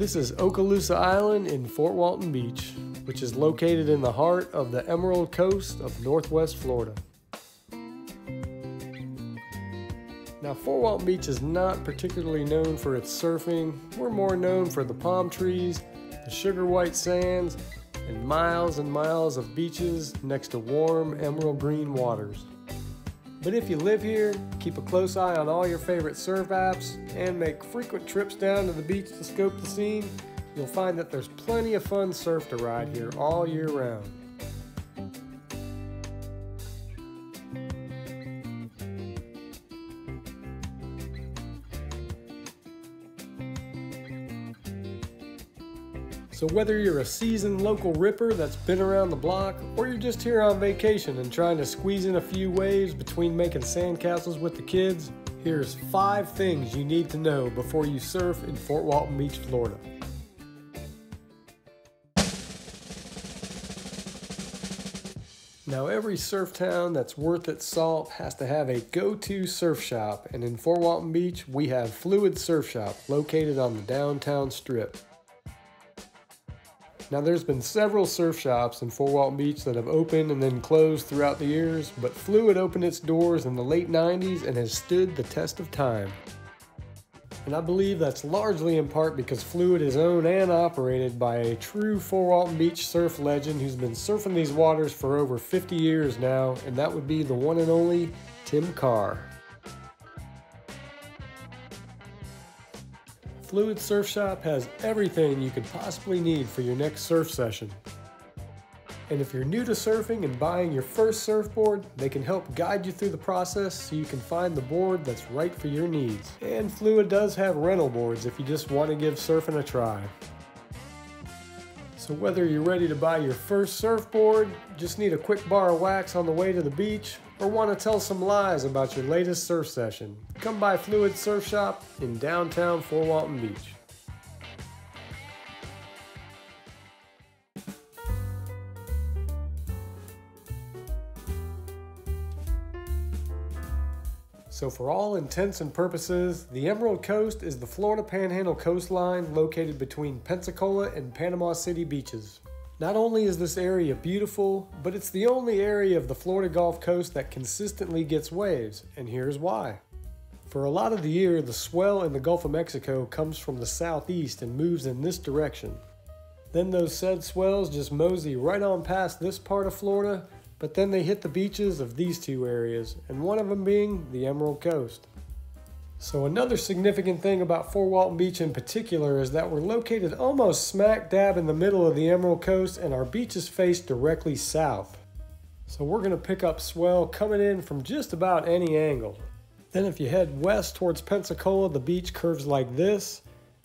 This is Okaloosa Island in Fort Walton Beach, which is located in the heart of the Emerald Coast of Northwest Florida. Now, Fort Walton Beach is not particularly known for its surfing. We're more known for the palm trees, the sugar white sands, and miles of beaches next to warm emerald green waters. But if you live here, keep a close eye on all your favorite surf apps and make frequent trips down to the beach to scope the scene, you'll find that there's plenty of fun surf to ride here all year round. So whether you're a seasoned local ripper that's been around the block, or you're just here on vacation and trying to squeeze in a few waves between making sandcastles with the kids, here's 5 things you need to know before you surf in Fort Walton Beach, Florida. Now, every surf town that's worth its salt has to have a go-to surf shop, and in Fort Walton Beach, we have Fluid Surf Shop located on the downtown strip. Now, there's been several surf shops in Fort Walton Beach that have opened and then closed throughout the years, but Fluid opened its doors in the late 90s and has stood the test of time. And I believe that's largely in part because Fluid is owned and operated by a true Fort Walton Beach surf legend who's been surfing these waters for over 50 years now, and that would be the one and only Tim Carr. Fluid Surf Shop has everything you could possibly need for your next surf session. And if you're new to surfing and buying your first surfboard, they can help guide you through the process so you can find the board that's right for your needs. And Fluid does have rental boards if you just want to give surfing a try. So whether you're ready to buy your first surfboard, just need a quick bar of wax on the way to the beach, or want to tell some lies about your latest surf session, come by Fluid Surf Shop in downtown Fort Walton Beach. So for all intents and purposes, the Emerald Coast is the Florida Panhandle coastline located between Pensacola and Panama City beaches. Not only is this area beautiful, but it's the only area of the Florida Gulf Coast that consistently gets waves, and here's why. For a lot of the year, the swell in the Gulf of Mexico comes from the southeast and moves in this direction. Then those said swells just mosey right on past this part of Florida, but then they hit the beaches of these 2 areas, and one of them being the Emerald Coast. So another significant thing about Fort Walton Beach in particular is that we're located almost smack dab in the middle of the Emerald Coast, and our beaches face directly south. So we're going to pick up swell coming in from just about any angle. Then if you head west towards Pensacola, the beach curves like this,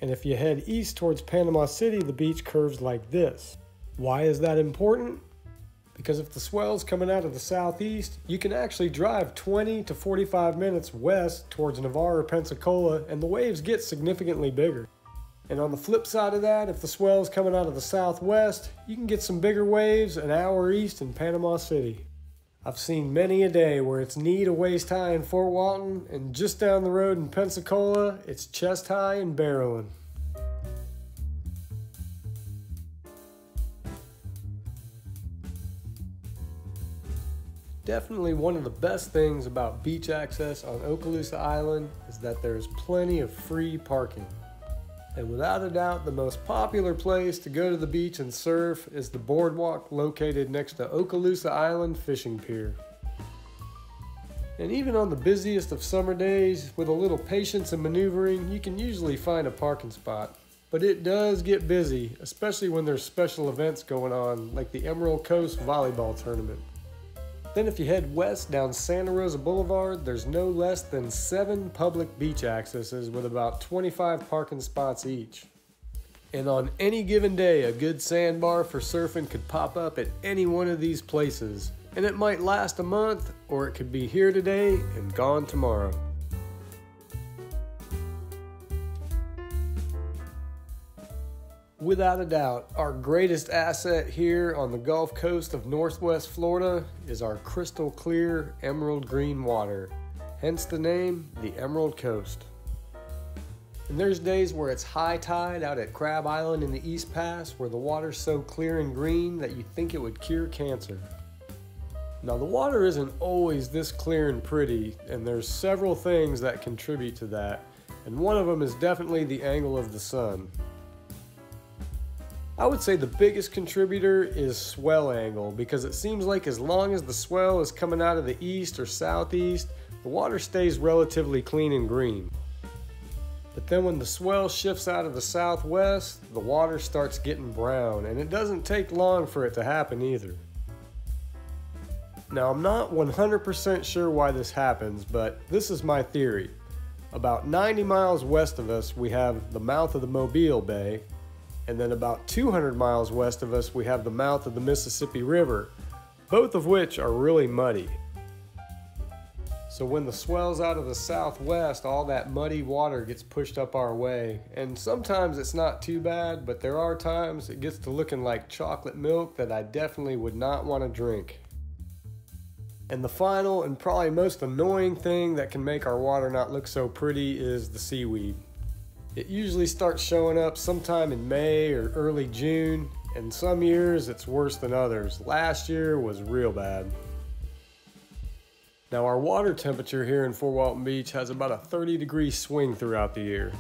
and if you head east towards Panama City, the beach curves like this. Why is that important? Because if the swell's coming out of the southeast, you can actually drive 20 to 45 minutes west towards Navarre or Pensacola, and the waves get significantly bigger. And on the flip side of that, if the swell's coming out of the southwest, you can get some bigger waves an hour east in Panama City. I've seen many a day where it's knee to waist high in Fort Walton, and just down the road in Pensacola, it's chest high and barreling. Definitely one of the best things about beach access on Okaloosa Island is that there's plenty of free parking. And without a doubt, the most popular place to go to the beach and surf is the boardwalk located next to Okaloosa Island Fishing Pier. And even on the busiest of summer days, with a little patience and maneuvering, you can usually find a parking spot. But it does get busy, especially when there's special events going on, like the Emerald Coast Volleyball Tournament. Then if you head west down Santa Rosa Boulevard, there's no less than 7 public beach accesses with about 25 parking spots each. And on any given day, a good sandbar for surfing could pop up at any one of these places. And it might last a month, or it could be here today and gone tomorrow. Without a doubt, our greatest asset here on the Gulf Coast of Northwest Florida is our crystal clear emerald green water, hence the name, the Emerald Coast. And there's days where it's high tide out at Crab Island in the East Pass where the water's so clear and green that you think it would cure cancer. Now the water isn't always this clear and pretty, and there's several things that contribute to that, and one of them is definitely the angle of the sun. I would say the biggest contributor is swell angle, because it seems like as long as the swell is coming out of the east or southeast, the water stays relatively clean and green. But then when the swell shifts out of the southwest, the water starts getting brown, and it doesn't take long for it to happen either. Now I'm not 100% sure why this happens, but this is my theory. About 90 miles west of us we have the mouth of the Mobile Bay, and then about 200 miles west of us we have the mouth of the Mississippi River, both of which are really muddy. So when the swell's out of the southwest, all that muddy water gets pushed up our way, and sometimes it's not too bad, but there are times it gets to looking like chocolate milk that I definitely would not want to drink. And the final and probably most annoying thing that can make our water not look so pretty is the seaweed. It usually starts showing up sometime in May or early June, and some years it's worse than others. Last year was real bad. Now our water temperature here in Fort Walton Beach has about a 30-degree swing throughout the year.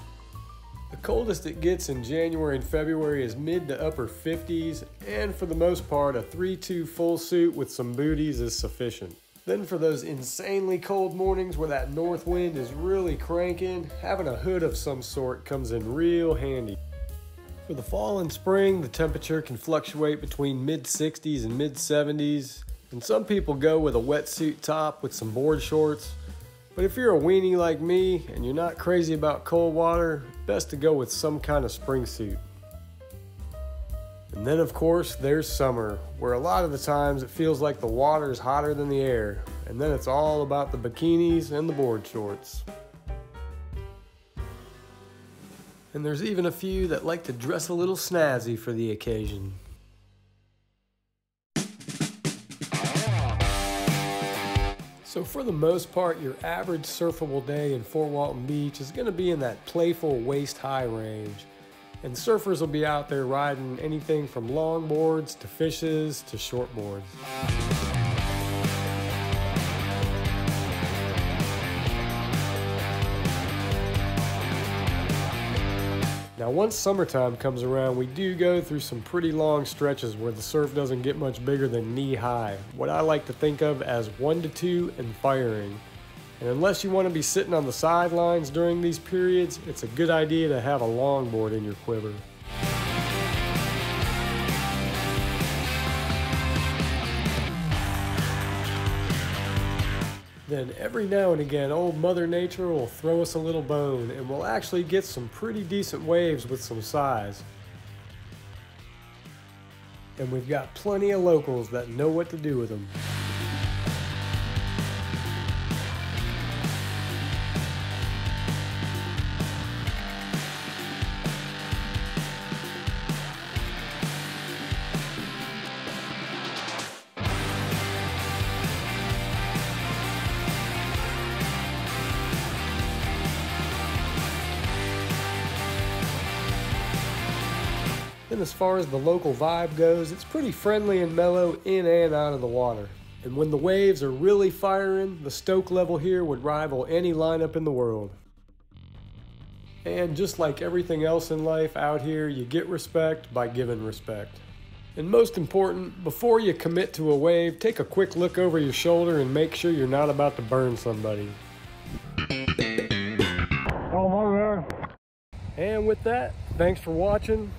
The coldest it gets in January and February is mid to upper 50s, and for the most part a 3-2 full suit with some booties is sufficient. Then for those insanely cold mornings where that north wind is really cranking, having a hood of some sort comes in real handy. For the fall and spring, the temperature can fluctuate between mid-60s and mid-70s, and some people go with a wetsuit top with some board shorts. But if you're a weenie like me and you're not crazy about cold water, best to go with some kind of spring suit. And then of course there's summer, where a lot of the times it feels like the water is hotter than the air, and then it's all about the bikinis and the board shorts. And there's even a few that like to dress a little snazzy for the occasion. So for the most part, your average surfable day in Fort Walton Beach is going to be in that playful waist-high range. And surfers will be out there riding anything from longboards to fishes to shortboards. Now once summertime comes around, we do go through some pretty long stretches where the surf doesn't get much bigger than knee high, what I like to think of as 1 to 2 and firing. And unless you want to be sitting on the sidelines during these periods, it's a good idea to have a longboard in your quiver. Then every now and again, old Mother Nature will throw us a little bone, and we'll actually get some pretty decent waves with some size. And we've got plenty of locals that know what to do with them. And as far as the local vibe goes, it's pretty friendly and mellow in and out of the water. And when the waves are really firing, the stoke level here would rival any lineup in the world. And just like everything else in life out here, you get respect by giving respect. And most important, before you commit to a wave, take a quick look over your shoulder and make sure you're not about to burn somebody. Oh my God. And with that, thanks for watching.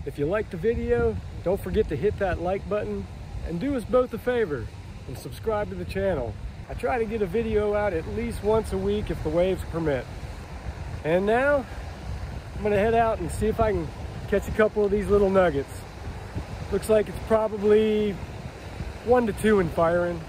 If you liked the video, don't forget to hit that like button and do us both a favor and subscribe to the channel. I try to get a video out at least once a week if the waves permit. And now, I'm gonna head out and see if I can catch a couple of these little nuggets. Looks like it's probably 1 to 2 in firing.